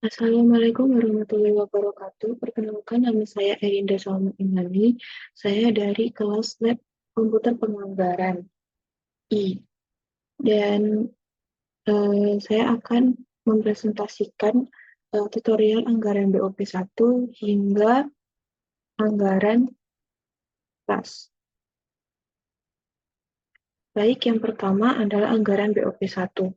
Assalamualaikum warahmatullahi wabarakatuh. Perkenalkan, nama saya Erinda Salma Imani. Saya dari kelas Lab Komputer Penganggaran I. Dan saya akan mempresentasikan tutorial anggaran BOP 1 hingga anggaran kelas. Baik, yang pertama adalah anggaran BOP 1.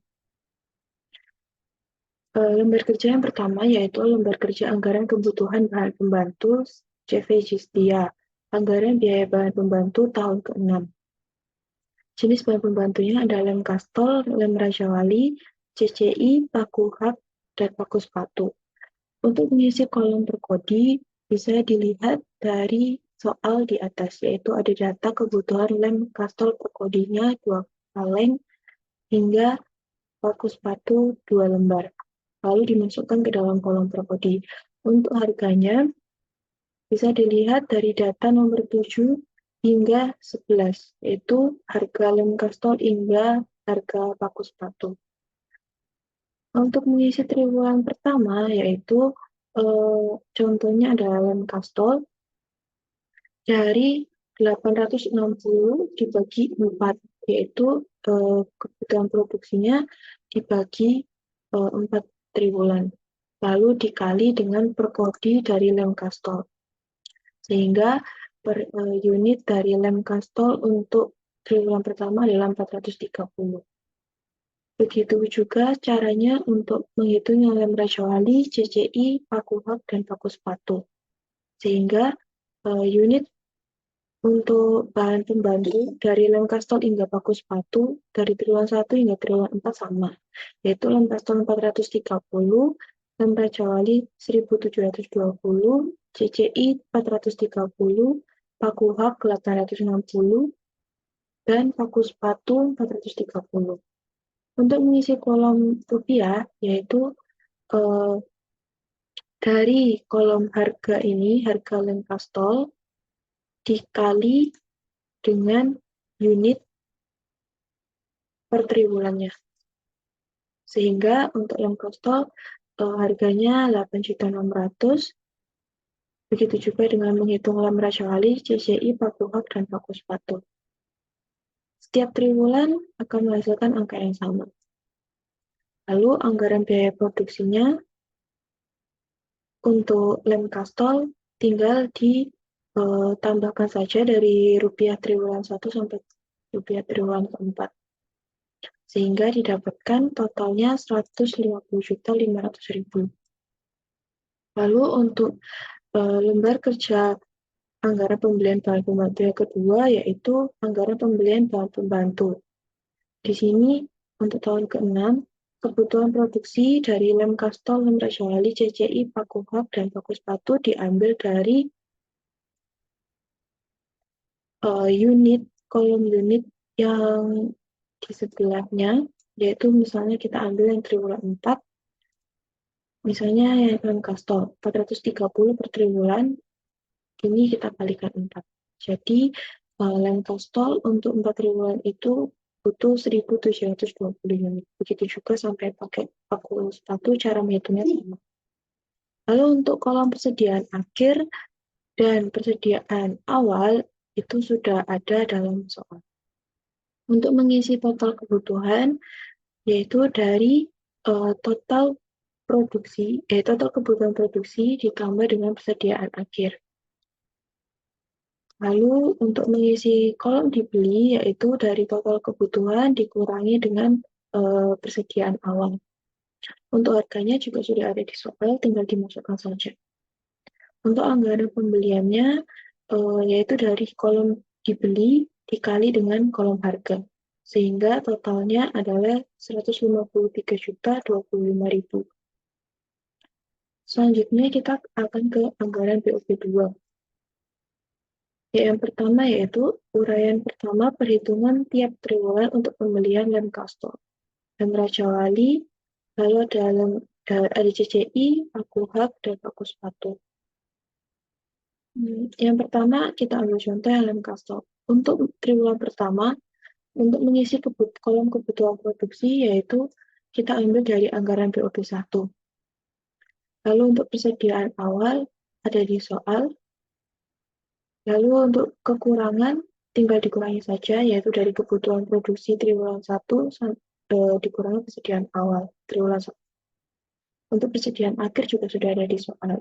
Lembar kerja yang pertama yaitu lembar kerja anggaran kebutuhan bahan pembantu CV Jistia, anggaran biaya bahan pembantu tahun ke-6. Jenis bahan pembantunya ada lem kastol, lem Raja Wali, CCI, paku hak, dan paku sepatu. Untuk mengisi kolom perkodi bisa dilihat dari soal di atas, yaitu ada data kebutuhan lem kastol perkodinya 2 kaleng hingga paku sepatu 2 lembar. Lalu dimasukkan ke dalam kolom perkodi. Untuk harganya bisa dilihat dari data nomor 7 hingga 11, yaitu harga lem kastol hingga harga paku sepatu. Untuk mengisi triwulan pertama, yaitu contohnya adalah lem kastol dari 860 dibagi 4, yaitu kebutuhan produksinya dibagi 4 triwulan, lalu dikali dengan perkodi dari lem kastol. Sehingga per unit dari lem kastol untuk triwulan pertama adalah 430. Begitu juga caranya untuk menghitung lem Raja Wali, CCI, paku hak, dan paku sepatu. Sehingga unit untuk bahan pembantu dari lem kastol hingga paku sepatu dari triwulan 1 hingga triwulan 4 sama, yaitu lem kastol 430, lem Raja Wali 1720, CCI 430, paku hak 860, dan paku sepatu 430. Untuk mengisi kolom rupiah, yaitu dari kolom harga ini, harga lem kastol, dikali dengan unit per triwulannya. Sehingga untuk lem kastol harganya 8.600.000. Begitu juga dengan menghitung lem Raja Wali, CCI, paku hak, dan paku sepatu. Setiap triwulan akan menghasilkan angka yang sama. Lalu anggaran biaya produksinya untuk lem kastol tinggal ditambahkan saja dari rupiah triwulan 1 sampai rupiah triwulan keempat. Sehingga didapatkan totalnya 150.500.000. Lalu untuk lembar kerja anggaran pembelian bahan pembantu yang kedua, yaitu anggaran pembelian bahan pembantu. Di sini untuk tahun ke-6, kebutuhan produksi dari lem kastol, lem Raja Wali, CCI, paku hak, dan paku sepatu diambil dari kolom unit yang di sebelahnya, yaitu misalnya kita ambil yang triwulan 4, misalnya yang lem kastol 430 per triwulan, ini kita kalikan 4. Jadi lem kastol untuk 4 triwulan itu butuh 1.720 unit. Begitu juga sampai pakai paku sepatu, cara menghitungnya sama. Lalu untuk kolom persediaan akhir dan persediaan awal itu sudah ada dalam soal. Untuk mengisi total kebutuhan, yaitu dari total kebutuhan produksi ditambah dengan persediaan akhir. Lalu untuk mengisi kolom dibeli, yaitu dari total kebutuhan dikurangi dengan persediaan awal. Untuk harganya juga sudah ada di soal, tinggal dimasukkan saja. Untuk anggaran pembeliannya, yaitu dari kolom dibeli dikali dengan kolom harga. Sehingga totalnya adalah 153.025.000. Selanjutnya kita akan ke anggaran BOP 2. Yang pertama yaitu uraian pertama perhitungan tiap triwulan untuk pembelian lem kastol, lem Raja Wali, lalu ada CCI, paku hak, dan paku sepatu. Yang pertama kita ambil contoh yang lem kastol. Untuk triwulan pertama, untuk mengisi kolom kebutuhan produksi, yaitu kita ambil dari anggaran BOP 1. Lalu untuk persediaan awal ada di soal. Lalu untuk kekurangan tinggal dikurangi saja, yaitu dari kebutuhan produksi triwulan 1 dikurangi persediaan awal triwulan 1. Untuk persediaan akhir juga sudah ada di soal.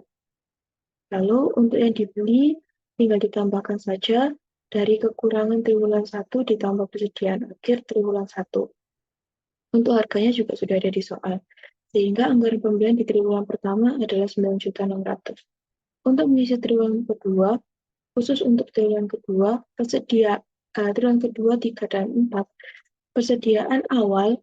Lalu untuk yang dibeli tinggal ditambahkan saja dari kekurangan triwulan 1 ditambah persediaan akhir triwulan 1. Untuk harganya juga sudah ada di soal. Sehingga anggaran pembelian di triwulan pertama adalah 9.600.000. Untuk mengisi triwulan kedua, khusus untuk triwulan kedua, triwulan kedua, 3, dan 4, persediaan awal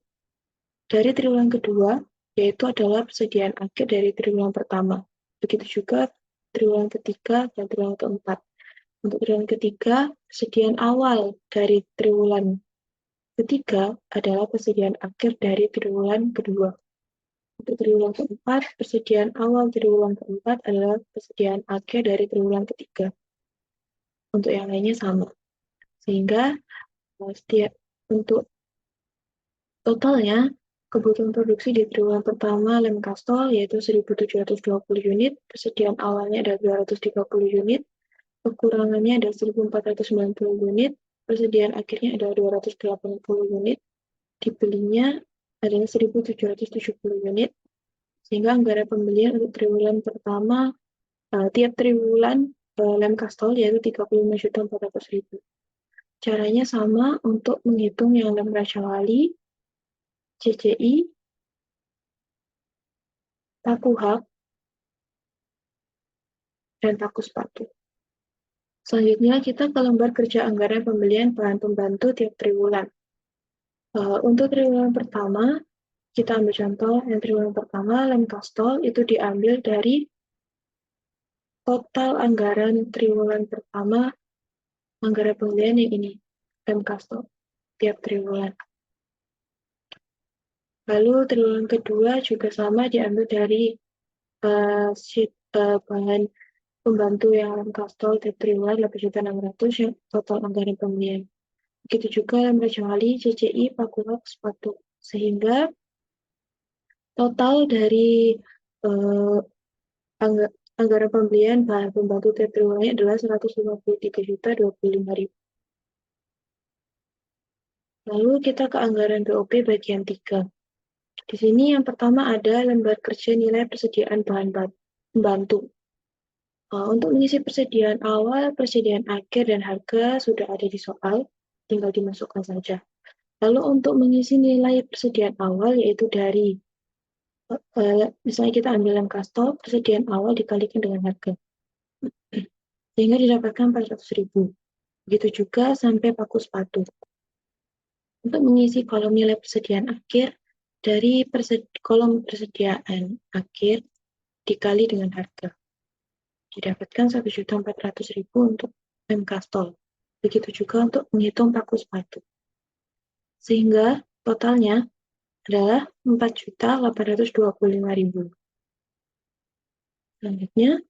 dari triwulan kedua yaitu adalah persediaan akhir dari triwulan pertama. Begitu juga triwulan ketiga dan triwulan keempat. Untuk triwulan ketiga, persediaan awal dari triwulan ketiga adalah persediaan akhir dari triwulan kedua. Untuk triwulan keempat, persediaan awal triwulan keempat adalah persediaan akhir dari triwulan ketiga. Untuk yang lainnya sama. Sehingga untuk totalnya, kebutuhan produksi di triwulan pertama lem kastol yaitu 1.720 unit, persediaan awalnya ada 230 unit, kekurangannya ada 1.490 unit, persediaan akhirnya ada 280 unit, dibelinya adalah 1.770 unit, sehingga anggaran pembelian untuk triwulan pertama tiap triwulan lem kastol yaitu 35.400.000. Caranya sama untuk menghitung yang lem Raja Wali, CCI, paku hak, dan paku sepatu. Selanjutnya kita ke lembar kerja anggaran pembelian bahan pembantu tiap triwulan. Untuk triwulan pertama, kita ambil contoh yang triwulan pertama, lem kastol itu diambil dari total anggaran triwulan pertama, anggaran pembelian yang ini, lem kastol, tiap triwulan. Lalu triwulan kedua juga sama diambil dari bahan pembantu yang lem kastol tiap triwulan 8.600.000 yang total anggaran pembelian. Begitu juga lem Raja Wali, CCI, paku hak, sepatu. Sehingga total dari anggaran pembelian bahan pembantu tiap triwulannya adalah 153.025.000. Lalu kita ke anggaran BOP bagian 3. Di sini yang pertama ada lembar kerja nilai persediaan bahan pembantu. Untuk mengisi persediaan awal, persediaan akhir, dan harga sudah ada di soal, tinggal dimasukkan saja. Lalu untuk mengisi nilai persediaan awal yaitu dari misalnya kita ambil lem kastol, persediaan awal dikalikan dengan harga. Sehingga didapatkan 400.000. Begitu juga sampai paku sepatu. Untuk mengisi kolom nilai persediaan akhir, dari kolom persediaan akhir dikali dengan harga. Didapatkan 1.400.000 untuk lem kastol. Begitu juga untuk menghitung paku sepatu. Sehingga totalnya adalah 4.825.000. Selanjutnya,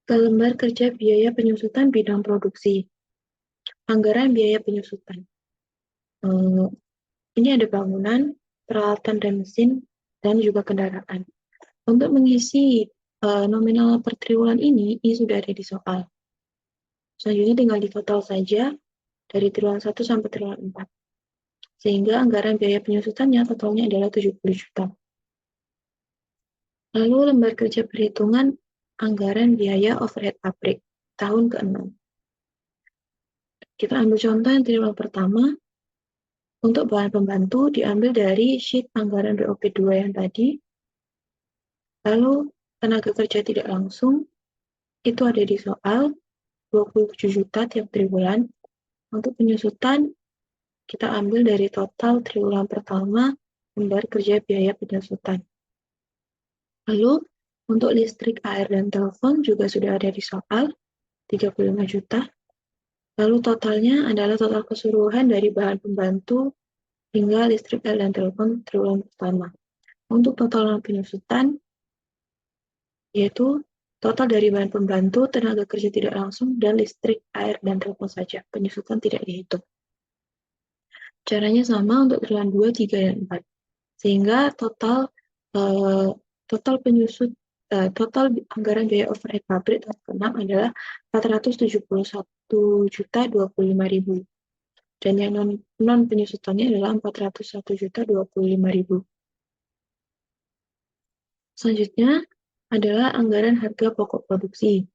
ke lembar kerja biaya penyusutan bidang produksi. Anggaran biaya penyusutan. Ini ada bangunan, peralatan dan mesin, dan juga kendaraan. Untuk mengisi nominal per triwulan ini sudah ada di soal. Selanjutnya tinggal ditotal saja dari triwulan 1 sampai triwulan 4. Sehingga anggaran biaya penyusutannya totalnya adalah 70 juta. Lalu lembar kerja perhitungan anggaran biaya overhead pabrik tahun ke-6. Kita ambil contoh yang triwulan pertama. Untuk bahan pembantu diambil dari sheet anggaran BOP 2 yang tadi. Lalu tenaga kerja tidak langsung itu ada di soal 27 juta tiap triwulan. Untuk penyusutan kita ambil dari total triwulan pertama lembar kerja biaya penyusutan. Lalu untuk listrik, air, dan telepon juga sudah ada di soal 35 juta. Lalu totalnya adalah total keseluruhan dari bahan pembantu hingga listrik, air, dan telepon triwulan pertama. Untuk total penyusutan yaitu total dari bahan pembantu, tenaga kerja tidak langsung, dan listrik, air, dan telepon saja. Penyusutan tidak dihitung. Caranya sama untuk triwulan 2, 3, dan 4. Sehingga total anggaran biaya overhead pabrik tahun ke-6 adalah 471.025.000 dan yang non penyusutannya adalah 401.025.000. Selanjutnya adalah anggaran harga pokok produksi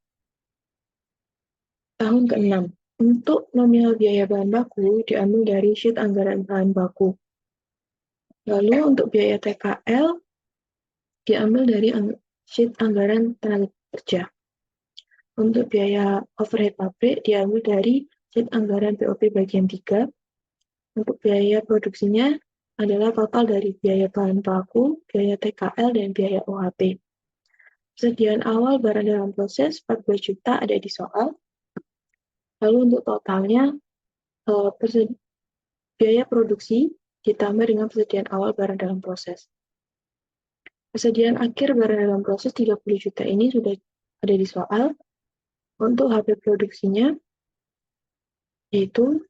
tahun ke-6. Untuk nominal biaya bahan baku diambil dari sheet anggaran bahan baku. Lalu untuk biaya TKL diambil dari sheet anggaran tenaga kerja. Untuk biaya overhead pabrik diambil dari sheet anggaran BOP bagian 3. Untuk biaya produksinya adalah total dari biaya bahan baku, biaya TKL, dan biaya OHP. Persediaan awal barang dalam proses 14 juta ada di soal. Lalu untuk totalnya, biaya produksi ditambah dengan persediaan awal barang dalam proses. Persediaan akhir barang dalam proses 30 juta ini sudah ada di soal. Untuk HP produksinya, yaitu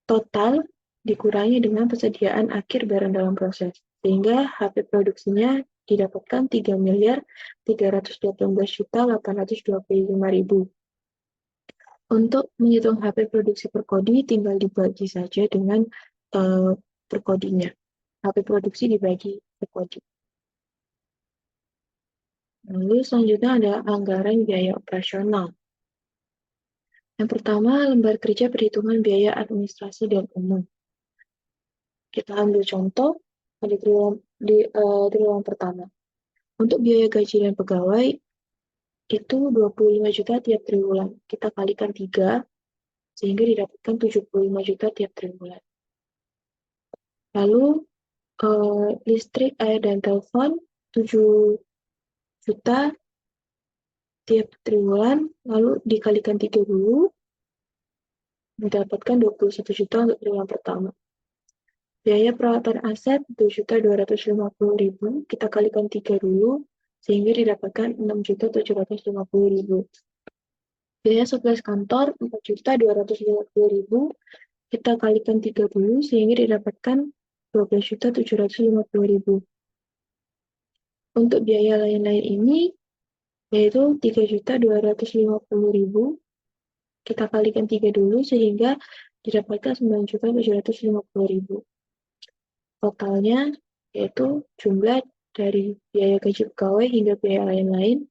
total dikurangi dengan persediaan akhir barang dalam proses. Sehingga HP produksinya didapatkan 3.318.825.000. Untuk menghitung HP produksi per kodi, tinggal dibagi saja dengan per kodinya. HP produksi dibagi per kodi. Lalu selanjutnya ada anggaran biaya operasional. Yang pertama, lembar kerja perhitungan biaya administrasi dan umum. Kita ambil contoh di triwulan pertama. Untuk biaya gaji dan pegawai itu 25 juta tiap triwulan. Kita kalikan 3 sehingga didapatkan 75 juta tiap triwulan. Lalu listrik, air, dan telepon 7 juta tiap triwulan, lalu dikalikan 3 dulu, mendapatkan 21 juta untuk triwulan pertama. Biaya perawatan aset 2.250.000, kita kalikan 3 dulu, sehingga didapatkan 6.750.000. Biaya sebelas kantor 4.250.000, kita kalikan 3 dulu, sehingga didapatkan 12.750.000. Untuk biaya lain-lain ini, yaitu 3.250.000, kita kalikan 3 dulu, sehingga didapatkan 9.750.000. Totalnya yaitu jumlah dari biaya gaji pegawai hingga biaya lain-lain,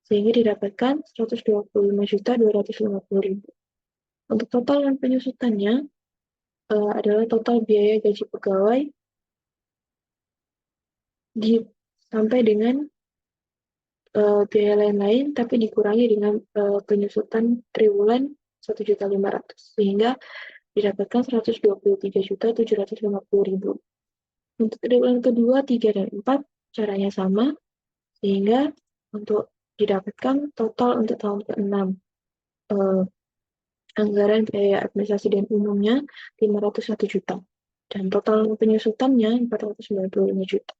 sehingga didapatkan 125.250.000. Untuk total dan penyusutannya adalah total biaya gaji pegawai sampai dengan biaya lain-lain, tapi dikurangi dengan penyusutan triwulan 1.500.000, sehingga didapatkan 123.750.000. Untuk triwulan kedua, 3 dan 4 caranya sama, sehingga untuk didapatkan total untuk tahun ke-6 anggaran biaya administrasi dan umumnya 501 juta dan total penyusutannya 495 juta.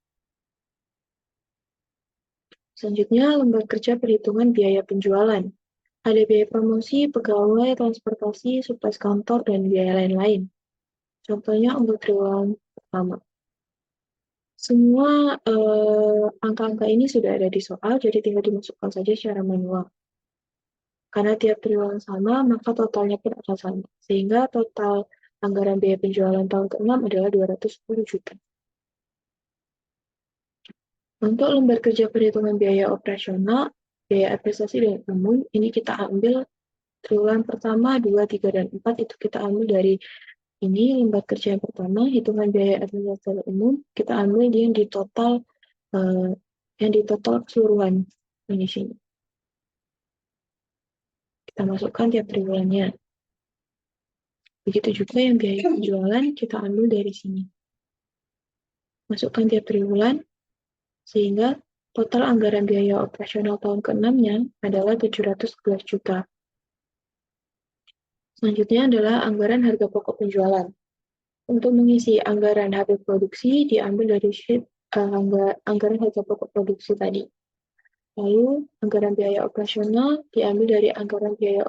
Selanjutnya, lembar kerja perhitungan biaya penjualan. Ada biaya promosi, pegawai, transportasi, supplies kantor, dan biaya lain-lain. Contohnya untuk triwulan pertama. Semua angka-angka ini sudah ada di soal, jadi tinggal dimasukkan saja secara manual. Karena tiap triwulan sama, maka totalnya pun akan sama. Sehingga total anggaran biaya penjualan tahun ke-6 adalah 210 juta. Untuk lembar kerja perhitungan biaya operasional, biaya administrasi dan umum, ini kita ambil triwulan pertama, 2, 3, dan 4, itu kita ambil dari ini, lembar kerja yang pertama, hitungan biaya administrasi dan umum, kita ambil yang di total keseluruhan ini sini. Kita masukkan tiap triwulannya. Begitu juga yang biaya penjualan, kita ambil dari sini. Masukkan tiap triwulan, sehingga total anggaran biaya operasional tahun ke-6-nya adalah 711 juta. Selanjutnya adalah anggaran harga pokok penjualan. Untuk mengisi anggaran HP produksi, diambil dari sheet anggaran harga pokok produksi tadi. Lalu, anggaran biaya operasional diambil dari anggaran biaya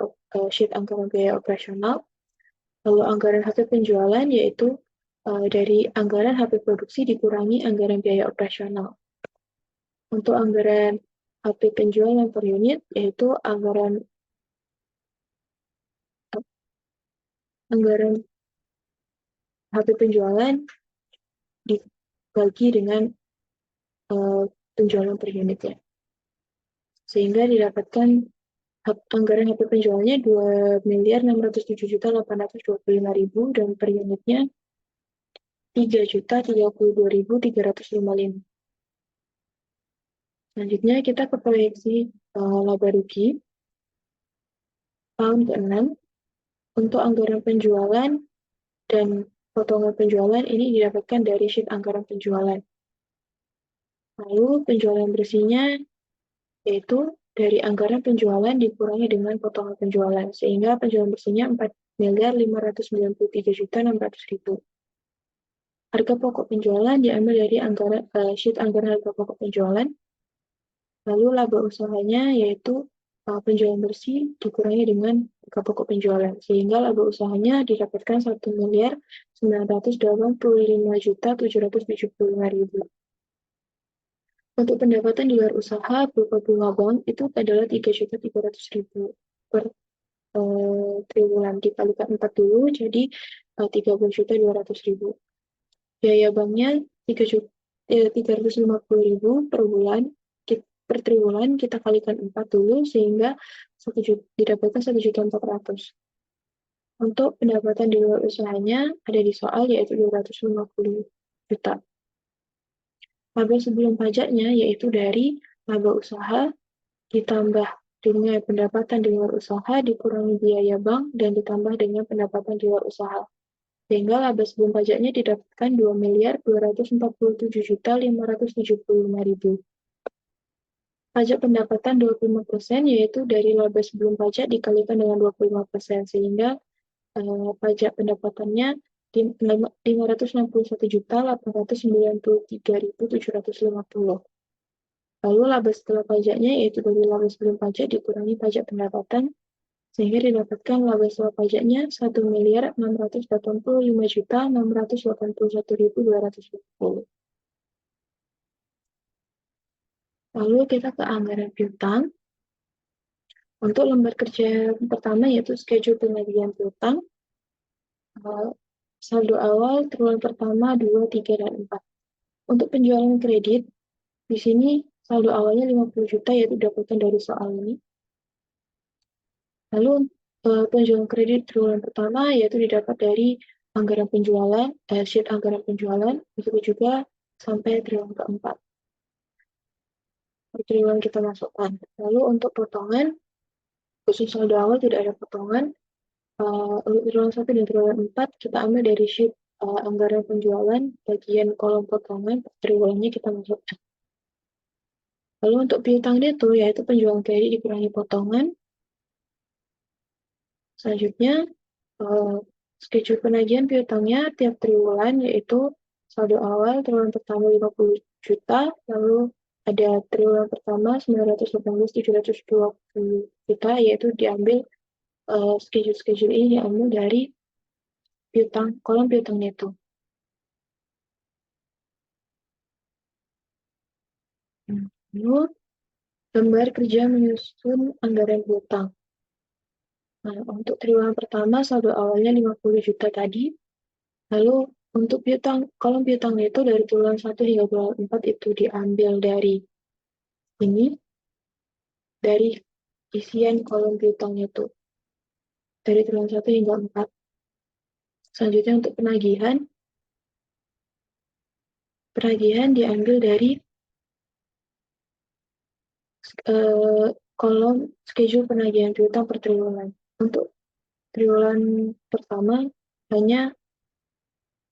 sheet anggaran biaya operasional. Lalu, anggaran hasil penjualan yaitu dari anggaran HP produksi dikurangi anggaran biaya operasional. Untuk anggaran HP penjualan per unit, yaitu anggaran HP penjualan dibagi dengan penjualan per unitnya. Sehingga didapatkan anggaran HP penjualannya 2.607.825.000 dan per unitnya 3.032.355. Selanjutnya kita ke proyeksi laba rugi tahun ke-6. Untuk anggaran penjualan dan potongan penjualan ini didapatkan dari sheet anggaran penjualan. Lalu penjualan bersihnya yaitu dari anggaran penjualan dikurangi dengan potongan penjualan, sehingga penjualan bersihnya 4.593.600.000. Harga pokok penjualan diambil dari sheet anggaran harga pokok penjualan. Lalu laba usahanya yaitu penjualan bersih dikurangi dengan harga pokok penjualan, sehingga laba usahanya didapatkan 1.985.775.000. Untuk pendapatan di luar usaha berupa bunga bank itu adalah 3.300.000 per triwulan. Dikalikan 4 dulu, jadi 30.200.000. Biaya banknya 350.000 per bulan. Per triwulan kita kalikan 4 dulu, sehingga didapatkan 1.400.000. Untuk pendapatan di luar usahanya ada di soal, yaitu 250 juta. Laba sebelum pajaknya yaitu dari laba usaha ditambah dengan pendapatan di luar usaha dikurangi biaya bank dan ditambah dengan pendapatan di luar usaha. Sehingga laba sebelum pajaknya didapatkan 2.247.575.000. Pajak pendapatan 25% yaitu dari laba sebelum pajak dikalikan dengan 25%, sehingga pajak pendapatannya 561.893.750. Lalu laba setelah pajaknya yaitu dari laba sebelum pajak dikurangi pajak pendapatan, sehingga didapatkan laba setelah pajaknya 1.685.681.250. Lalu kita ke anggaran piutang. Untuk lembar kerja pertama yaitu schedule penagihan piutang. Saldo awal triwulan pertama 2, 3, dan 4. Untuk penjualan kredit, di sini saldo awalnya 50 juta yaitu didapatkan dari soal ini. Lalu penjualan kredit triwulan pertama yaitu didapat dari anggaran penjualan, sheet anggaran penjualan, begitu juga sampai triwulan keempat. Per triwulan kita masukkan. Lalu untuk potongan, khusus saldo awal tidak ada potongan. Untuk triwulan 1 dan triwulan 4 kita ambil dari sheet anggaran penjualan, bagian kolom potongan, per triwulannya kita masukkan. Lalu untuk piutang neto yaitu penjualan kredit dikurangi potongan. Selanjutnya, schedule penagihan piutangnya tiap triwulan yaitu saldo awal triwulan pertama 50 juta, lalu ada triwulan pertama 918.720 juta, yaitu diambil schedule ini diambil dari kolom piutang neto. Lalu lembar kerja menyusun anggaran piutang. Nah, untuk triwulan pertama saldo awalnya 50 juta tadi. Lalu untuk kolom piutang itu dari triwulan 1 hingga triwulan 4 itu diambil dari ini, dari isian kolom piutang itu. Dari triwulan 1 hingga 4. Selanjutnya untuk penagihan diambil dari kolom schedule penagihan piutang per triwulan. Untuk triwulan pertama hanya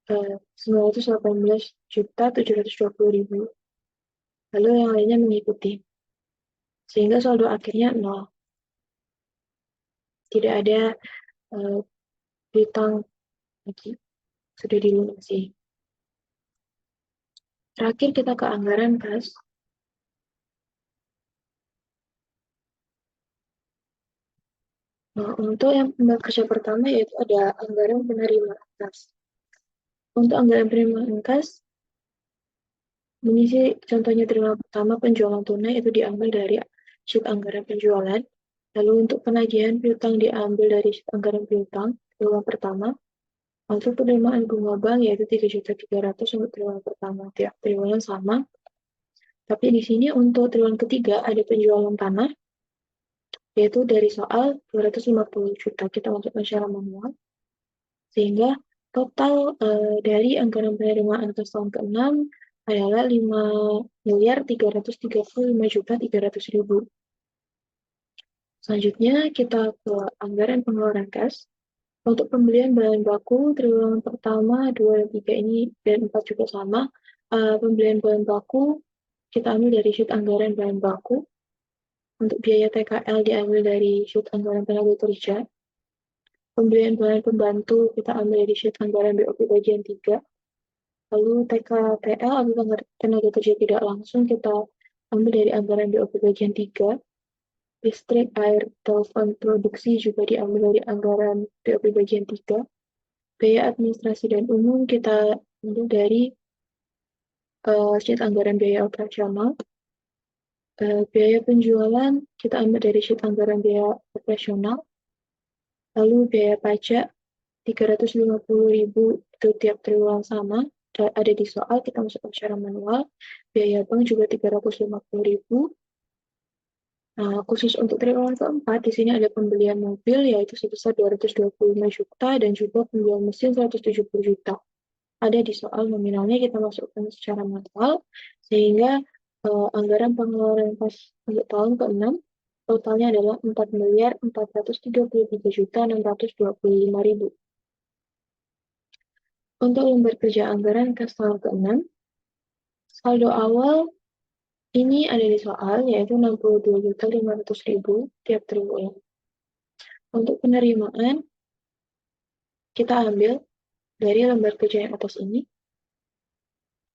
918.720.000. Lalu yang lainnya mengikuti. Sehingga saldo akhirnya 0. Tidak ada piutang lagi. Sudah dilunasi. Terakhir kita ke anggaran kas. Nah, untuk yang lembar kerja pertama yaitu ada anggaran penerimaan kas. Untuk anggaran penerimaan kas, mengisi contohnya triwulan pertama penjualan tunai itu diambil dari sheet anggaran penjualan. Lalu untuk penagihan piutang diambil dari sheet anggaran piutang triwulan pertama. Untuk penerimaan bunga bank yaitu 3.300.000 untuk triwulan pertama. Tiap triwulan sama. Tapi di sini untuk triwulan ketiga ada penjualan tanah yaitu dari soal 250 juta kita masukkan secara manual. Sehingga total dari anggaran penerimaan kas tahun ke-6 adalah 5.335.300.000. Selanjutnya kita ke anggaran pengeluaran kas. Untuk pembelian bahan baku triwulan pertama, 2 dan 3 ini dan 4 juga sama. Pembelian bahan baku kita ambil dari sheet anggaran bahan baku. Untuk biaya TKL diambil dari sheet anggaran tenaga kerja. Pembelian bahan pembantu kita ambil dari sheet anggaran BOP bagian 3. Lalu TKTL atau tenaga kerja tidak langsung kita ambil dari anggaran BOP bagian 3. Listrik, air, telepon, produksi juga diambil dari anggaran BOP bagian 3. Biaya administrasi dan umum kita ambil dari sheet anggaran biaya operasional. Biaya penjualan kita ambil dari sheet anggaran biaya operasional. Lalu biaya pajak 350.000 itu tiap triwulan sama. Ada di soal, kita masukkan secara manual. Biaya bank juga 350.000. Nah, khusus untuk triwulan keempat, di sini ada pembelian mobil, yaitu sebesar 225 juta, dan juga pembelian mesin 170 juta. Ada di soal nominalnya, kita masukkan secara manual, sehingga anggaran pengeluaran pas untuk tahun ke-6, totalnya adalah 4.433.625.000. Untuk lembar kerja anggaran kas tahun ke-6, saldo awal ini ada di soal, yaitu 62.500.000 tiap triwulan. Untuk penerimaan, kita ambil dari lembar kerja yang atas ini,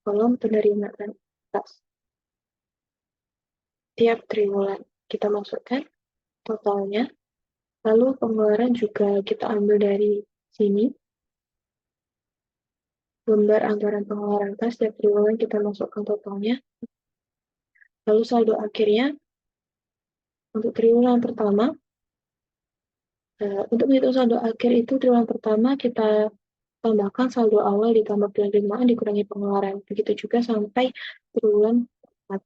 kolom penerimaan kas. Tiap triwulan kita masukkan totalnya, lalu pengeluaran juga kita ambil dari sini. Lembar anggaran pengeluaran kas tiap triwulan kita masukkan totalnya. Lalu saldo akhirnya, untuk triwulan pertama, untuk menghitung saldo akhir itu triwulan pertama kita tambahkan saldo awal ditambah penerimaan dikurangi pengeluaran. Begitu juga sampai triwulan 4.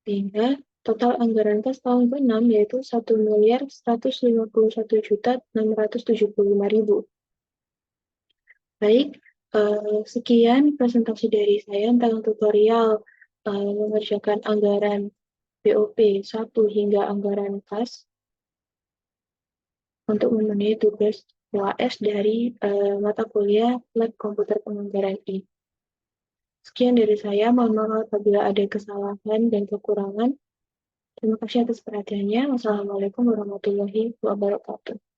Sehingga total anggaran kas tahun ke-6 yaitu 1.151.675.000. Baik, sekian presentasi dari saya tentang tutorial mengerjakan anggaran BOP 1 hingga anggaran kas untuk memenuhi tugas UAS dari mata kuliah Lab Komputer Penganggaran I. Sekian dari saya, mohon maaf apabila ada kesalahan dan kekurangan. Terima kasih atas perhatiannya. Wassalamualaikum warahmatullahi wabarakatuh.